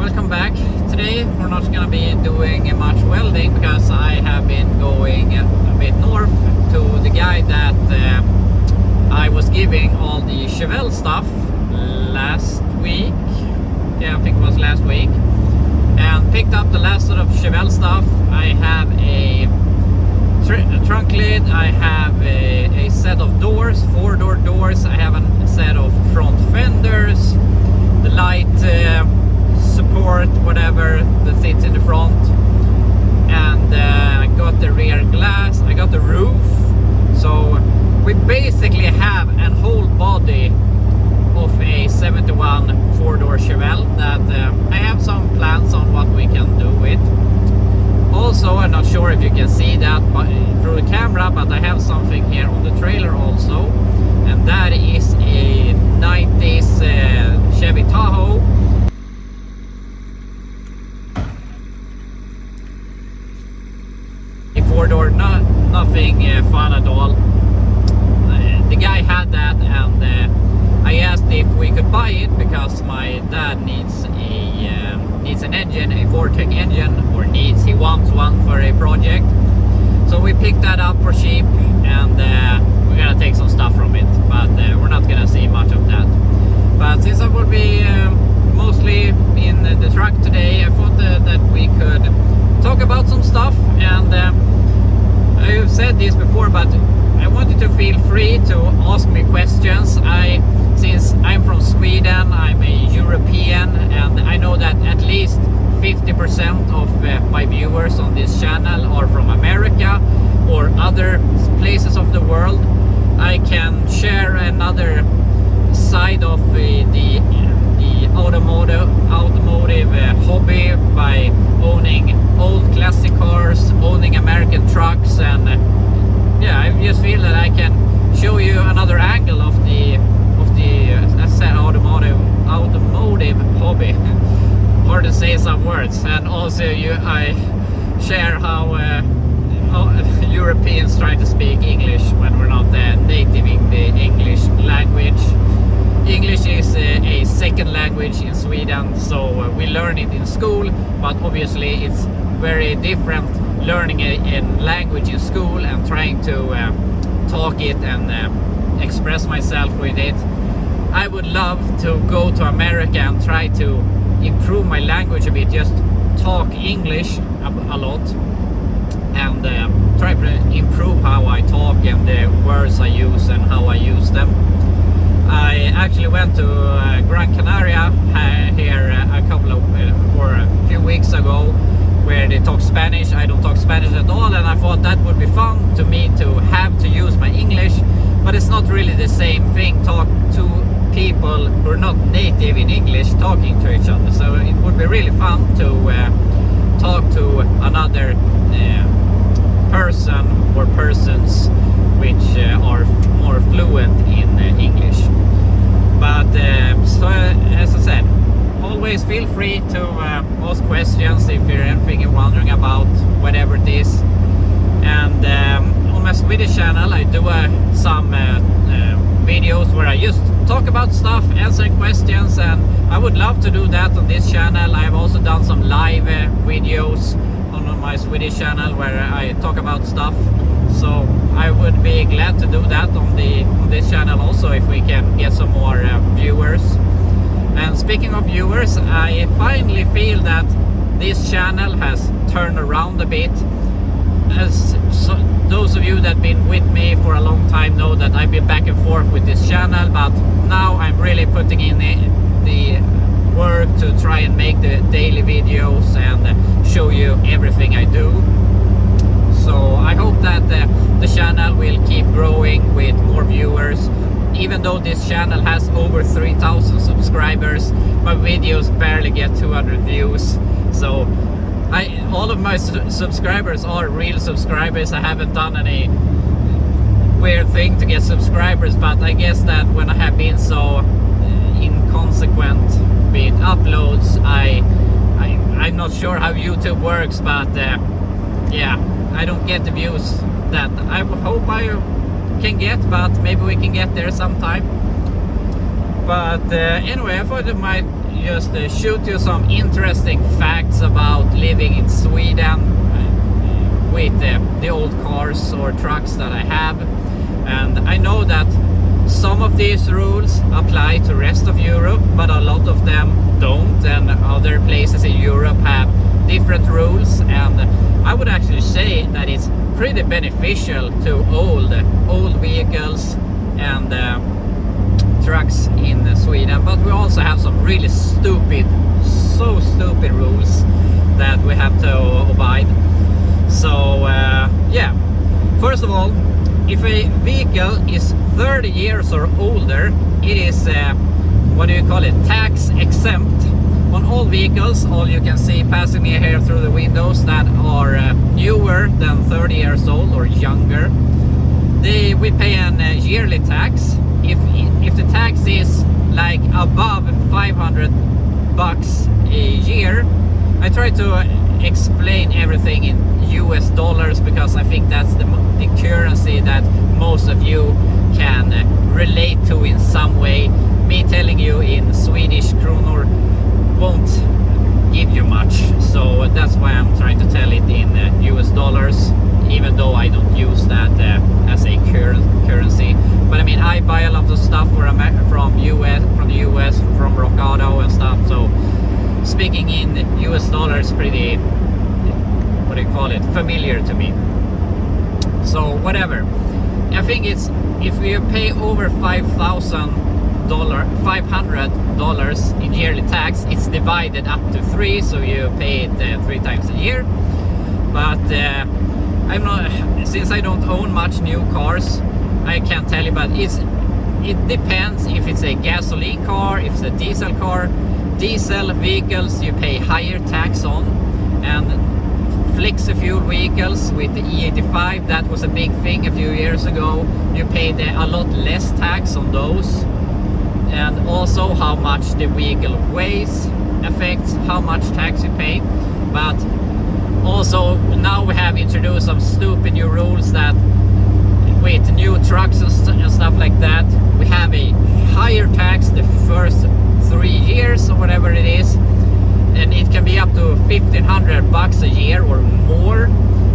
welcome back. Today we're not gonna be doing much welding because I have been going a bit north to the guy that I was giving all the Chevelle stuff last week. Yeah, I think it was last week. And picked up the last sort of Chevelle stuff. I have a trunk lid, I have a set of doors, 4-door doors, I have a set of front fenders, the light support, whatever that sits in the front, and I got the rear glass, I got the roof. So we basically have a whole body of a 71 4-door Chevelle that I have some plans on what we can do with. Also, I'm not sure if you can see that through the camera, but I have something here on the trailer also, and that is a 90s Chevy Tahoe. A 4-door, nothing fun at all. The guy had that, and I asked if we could buy it because my dad needs an engine, a Vortec engine, or he wants one for a project. So we picked that up for cheap, and we're gonna take some stuff from it, but we're not gonna see much of that. But since I will be mostly in the truck today, I thought that we could talk about some stuff. And I've said this before, but I want you to feel free to ask me questions. Since I'm from Sweden, I'm a European, and I know that at least 50% of my viewers on this channel are from America or other places of the world. I can share another side of the automotive hobby by owning old classic cars, owning American trucks, and yeah, I just feel that I can show you another angle of the automotive hobby. Hard to say some words. And also I share how Europeans try to speak English when we're not native in the English language. English is a second language in Sweden, so we learn it in school, but obviously it's very different learning a language in school and trying to talk it and express myself with it. I would love to go to America and try to improve my language a bit, just talk English a lot, and try to improve how I talk and the words I use and how I use them. I actually went to Gran Canaria here a few weeks ago, where they talk Spanish. I don't talk Spanish at all, and I thought that would be fun to me to have to use my English, but it's not really the same thing. Talk to people who are not native in English talking to each other, so it would be really fun to talk to another person or persons which are more fluent in English. But so as I said, always feel free to ask questions if you're anything you're wondering about, whatever it is. And on my Swedish channel I do some videos where I just talk about stuff, answering questions, and I would love to do that on this channel. I've also done some live videos on my Swedish channel where I talk about stuff, so I would be glad to do that on this channel also if we can get some more viewers. And speaking of viewers, I finally feel that this channel has turned around a bit. Those of you that have been with me for a long time know that I've been back and forth with this channel, but now I'm really putting in the work to try and make the daily videos and show you everything I do. So I hope that the channel will keep growing with more viewers. Even though this channel has over 3,000 subscribers, my videos barely get 200 views. So all of my subscribers are real subscribers. I haven't done any weird thing to get subscribers, but I guess that when I have been so inconsequent with uploads, I'm not sure how YouTube works, but yeah, I don't get the views that I hope I can get, but maybe we can get there sometime. But anyway, I thought it might just shoot you some interesting facts about living in Sweden with the old cars or trucks that I have. And I know that some of these rules apply to rest of Europe, but a lot of them don't, and other places in Europe have different rules. And I would actually say that it's pretty beneficial to old vehicles and trucks in Sweden, but we also have some really stupid rules that we have to abide. So yeah, first of all, if a vehicle is 30 years or older, it is what do you call it, tax exempt on all vehicles. All you can see passing me here through the windows that are newer than 30 years old or younger, we pay an yearly tax. If the tax is like above 500 bucks a year, I try to explain everything in US dollars because I think that's the currency that most of you can relate to in some way. Me telling you in Swedish kronor won't give you much, so that's why I'm trying to tell it in US dollars, even though I don't use that as a currency. But I mean, I buy a lot of stuff from the US, from Rock Auto and stuff, so speaking in US dollars pretty, what do you call it, familiar to me. So whatever, I think it's, if you pay over $500 in yearly tax, it's divided up to 3, so you pay it 3 times a year. But I'm not, since I don't own much new cars, I can't tell you, but it depends if it's a gasoline car, if it's a diesel car. Diesel vehicles you pay higher tax on, and flex fuel vehicles with the E85, that was a big thing a few years ago. You paid a lot less tax on those, and also how much the vehicle weighs affects how much tax you pay. But also now we have introduced some stupid new rules that with new trucks and stuff like that, we have a higher tax the first 3 years or whatever it is, and it can be up to 1,500 bucks a year or more.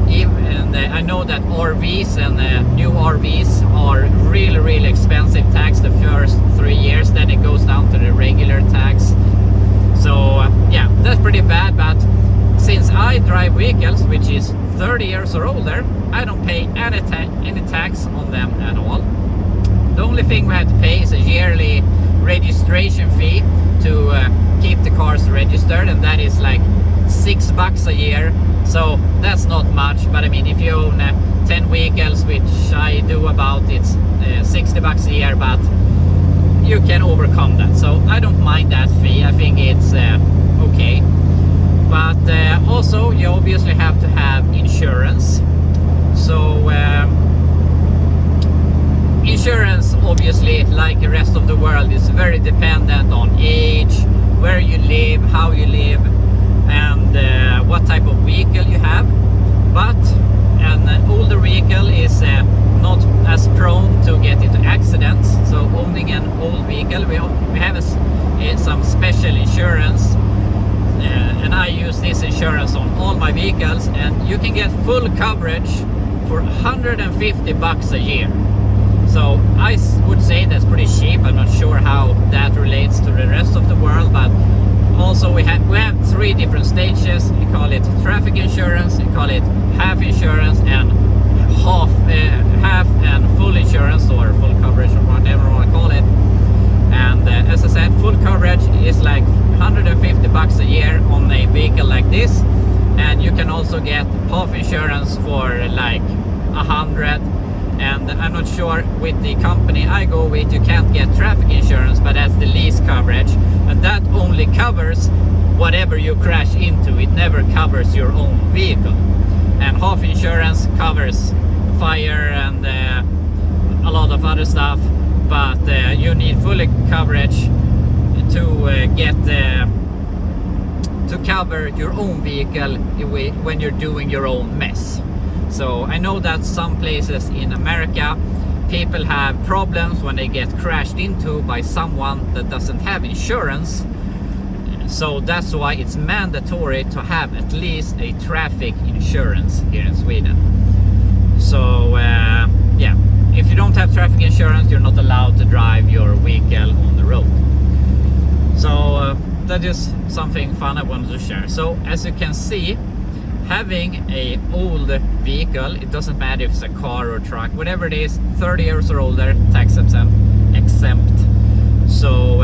And I know that RVs and new RVs are really expensive tax the first 3 years, then it goes down to the regular tax. So yeah, that's pretty bad. But since I drive vehicles which is 30 years or older, I don't pay any tax on them at all. The only thing we have to pay is a yearly registration fee to keep the cars registered, and that is like $6 a year. So that's not much, but I mean, if you own 10 vehicles, which I do about, it's $60 a year, but you can overcome that. So I don't mind that fee. I think it's okay. But also you obviously have to have insurance. So insurance, obviously, like the rest of the world, is very dependent on age, where you live, how you live, and what type of vehicle you have. But an older vehicle is not as prone to get into accidents. So owning an old vehicle, we have some special insurance, and I use this insurance on all my vehicles, and you can get full coverage for $150 a year. So I would say that's pretty cheap. I'm not sure how that relates to the rest of the world, but also we have 3 different stages. We call it traffic insurance, we call it half insurance, and half and full insurance, or full coverage, or whatever you want to call it. And as I said, full coverage is like $150 a year on a vehicle like this, and you can also get half insurance for like $100. And I'm not sure, with the company I go with, you can't get traffic insurance, but that's the lease coverage, and that only covers whatever you crash into. It never covers your own vehicle. And half insurance covers fire and a lot of other stuff, but you need full coverage to get to cover your own vehicle when you're doing your own mess. So I know that some places in America, people have problems when they get crashed into by someone that doesn't have insurance. So that's why it's mandatory to have at least a traffic insurance here in Sweden. So yeah, if you don't have traffic insurance, you're not allowed to drive your vehicle on the road. So that is something fun I wanted to share. So as you can see, having a old vehicle, it doesn't matter if it's a car or a truck, whatever it is, 30 years or older, tax exempt. So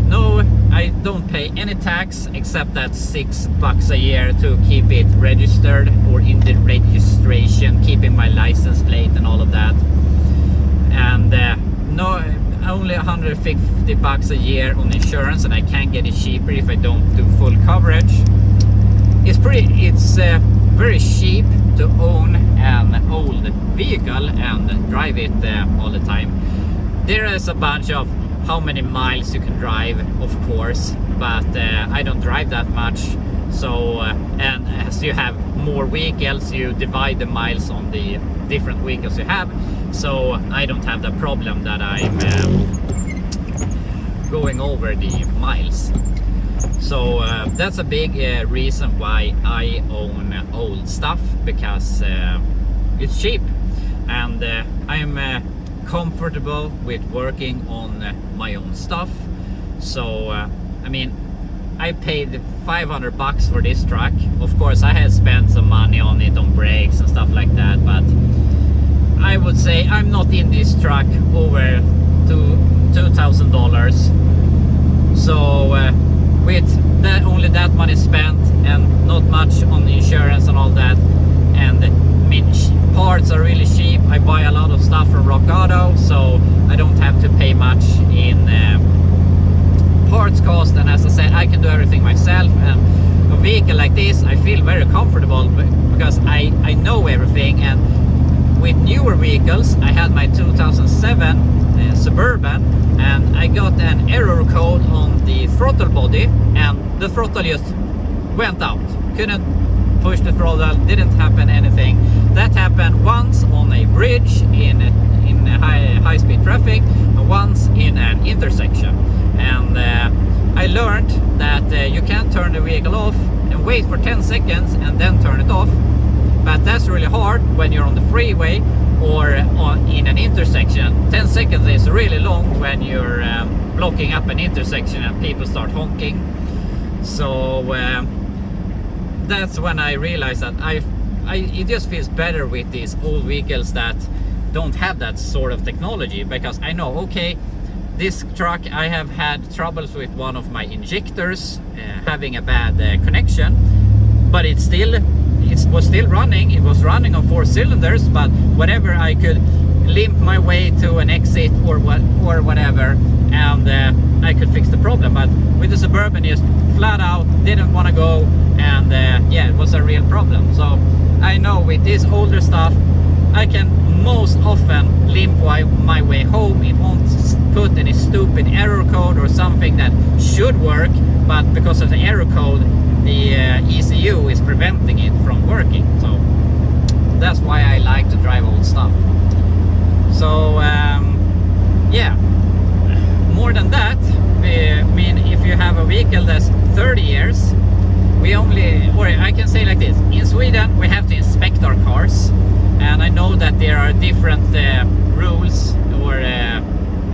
no, I don't pay any tax except that $6 a year to keep it registered or in the registration, keeping my license plate and all of that. And no, only $150 a year on insurance, and I can't get it cheaper if I don't do full coverage. It's very cheap to own an old vehicle and drive it all the time. There is a bunch of how many miles you can drive, of course, but I don't drive that much. So and as you have more vehicles, you divide the miles on the different vehicles you have. So I don't have the problem that I'm going over the miles. So that's a big reason why I own old stuff, because it's cheap, and I'm comfortable with working on my own stuff. So I mean, I paid $500 for this truck. Of course, I had spent some money on it, on brakes and stuff like that, but I would say I'm not in this truck over $2,000. So with that, only that money spent and not much on the insurance and all that, and I mean, parts are really cheap. I buy a lot of stuff from Rock Auto, so I don't have to pay much in parts cost. And as I said, I can do everything myself, and a vehicle like this I feel very comfortable because I know everything. And with newer vehicles, I had my 2007 Suburban, and I got an error code on the throttle body, and the throttle just went out. Couldn't push the throttle, didn't happen anything. That happened once on a bridge in high-speed traffic, and once in an intersection. And I learned that you can turn the vehicle off and wait for 10 seconds and then turn it off. But that's really hard when you're on the freeway or in an intersection. 10 seconds is really long when you're blocking up an intersection and people start honking. So that's when I realized that it just feels better with these old vehicles that don't have that sort of technology, because I know, okay, this truck, I have had troubles with one of my injectors having a bad connection, but it was still running. It was running on 4 cylinders, but whatever, I could limp my way to an exit or whatever, and I could fix the problem. But with the Suburban, just flat out didn't want to go, and yeah, it was a real problem. So I know with this older stuff, I can most often limp my way home. It won't put any stupid error code or something that should work, but because of the error code, the ECU is preventing it from working. So that's why I like to drive old stuff. So yeah, more than that, I mean, if you have a vehicle that's 30 years, or I can say like this, in Sweden we have to inspect our cars, and I know that there are different rules or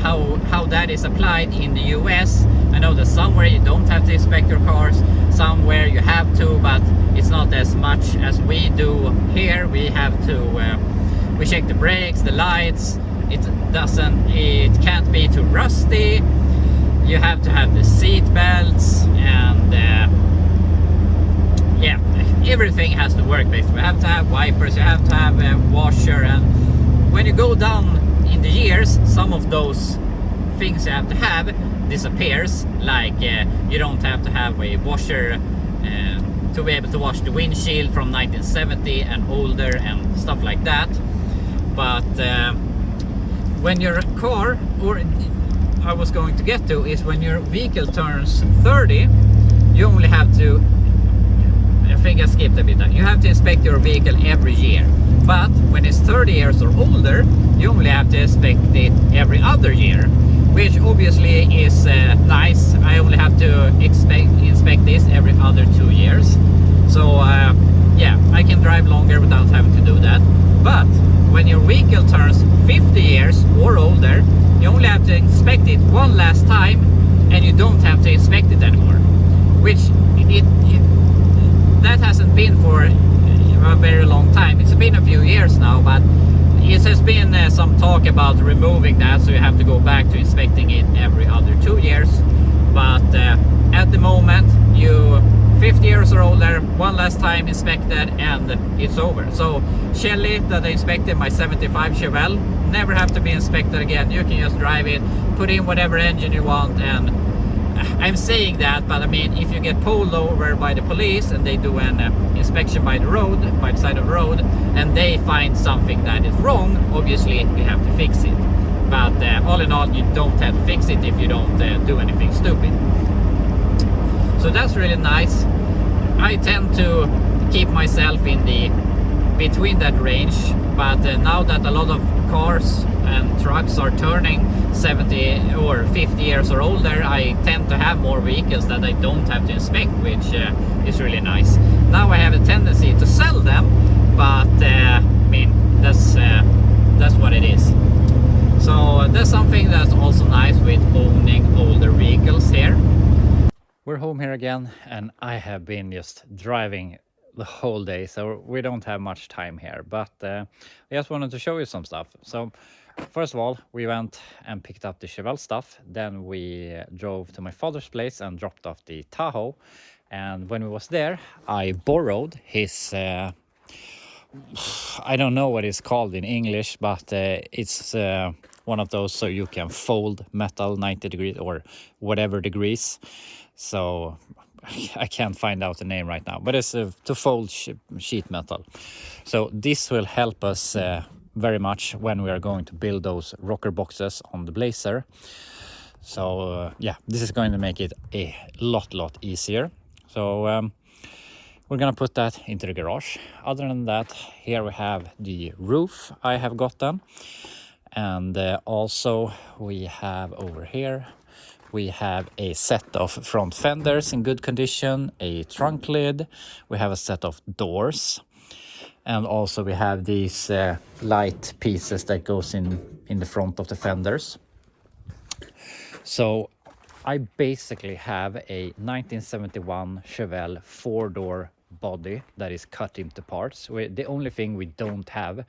how that is applied in the US. I know that somewhere you don't have to inspect your cars, somewhere you have to, but it's not as much as we do here. We have to we check the brakes, the lights. It can't be too rusty. You have to have the seat belts, and yeah, everything has to work basically. You have to have wipers, you have to have a washer, and when you go down in the years, some of those things you have to have disappears. Like you don't have to have a washer to be able to wash the windshield from 1970 and older and stuff like that. But when your car, or I was going to get to, is when your vehicle turns 30, you only have to, I think I skipped a bit, you have to inspect your vehicle every year. But when it's 30 years or older, you only have to inspect it every other year. which obviously is nice. I only have to inspect this every other 2 years, so yeah, I can drive longer without having to do that. But when your vehicle turns 50 years or older, you only have to inspect it one last time, and you don't have to inspect it anymore, which that hasn't been for a very long time. It's been a few years now, but it has been some talk about removing that, so you have to go back to inspecting it every other 2 years. But at the moment, you 50 years or older, one last time inspected, and it's over. So Shelly, that I inspected my 75 Chevelle, never have to be inspected again. You can just drive it, put in whatever engine you want, and I'm saying that, but I mean, if you get pulled over by the police and they do an inspection by the road, by the side of the road, and they find something that is wrong, obviously you have to fix it. But all in all, you don't have to fix it if you don't do anything stupid. So that's really nice. I tend to keep myself in the between that range, but now that a lot of cars and trucks are turning 70 or 50 years or older, I tend to have more vehicles that I don't have to inspect, which is really nice. Now I have a tendency to sell them, but I mean, that's what it is. So that's something that's also nice with owning older vehicles here. We're home here again, and I have been just driving the whole day, so we don't have much time here, but I just wanted to show you some stuff. So first of all, we went and picked up the Chevelle stuff, then we drove to my father's place and dropped off the Tahoe, and when we was there, I borrowed his I don't know what it's called in English, but it's one of those so you can fold metal 90 degrees or whatever degrees. So I can't find out the name right now, but it's to fold sheet metal. So this will help us very much when we are going to build those rocker boxes on the Blazer. So yeah, this is going to make it a lot easier. So we're gonna put that into the garage. Other than that, here we have the roof I have gotten, and also we have over here, we have a set of front fenders in good condition, a trunk lid, we have a set of doors, and also we have these light pieces that goes in the front of the fenders. So I basically have a 1971 Chevelle 4-door body that is cut into parts. The only thing we don't have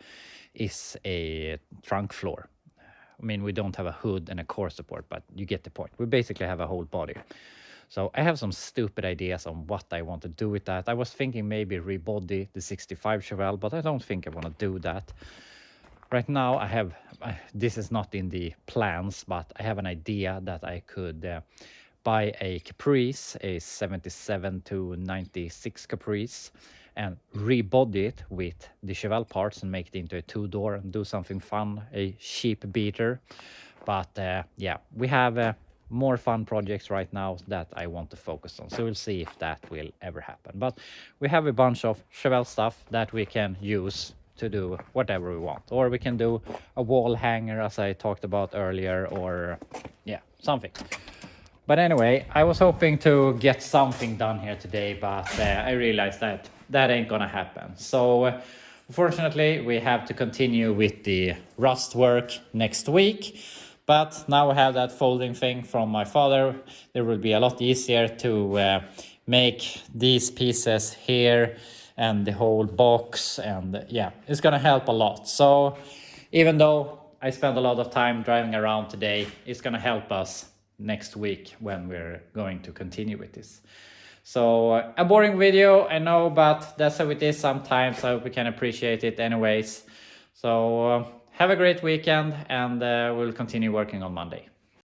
is a trunk floor. I mean, we don't have a hood and a core support, but you get the point. We basically have a whole body. So I have some stupid ideas on what I want to do with that. I was thinking maybe rebody the 65 Chevelle, but I don't think I want to do that. Right now I have, this is not in the plans, but I have an idea that I could buy a Caprice, a 77 to 96 Caprice, and rebody it with the Chevelle parts and make it into a 2-door and do something fun, a cheap beater. But yeah, we have more fun projects right now that I want to focus on, so we'll see if that will ever happen. But we have a bunch of Chevelle stuff that we can use to do whatever we want, or we can do a wall hanger as I talked about earlier, or yeah, something. But anyway, I was hoping to get something done here today, but I realized that that ain't gonna happen. So unfortunately, we have to continue with the rust work next week. But now we have that folding thing from my father. It will be a lot easier to make these pieces here and the whole box, and yeah, it's gonna help a lot. So even though I spent a lot of time driving around today, it's gonna help us next week when we're going to continue with this. So a boring video, I know, but that's how it is sometimes. I hope we can appreciate it anyways. So have a great weekend, and we'll continue working on Monday.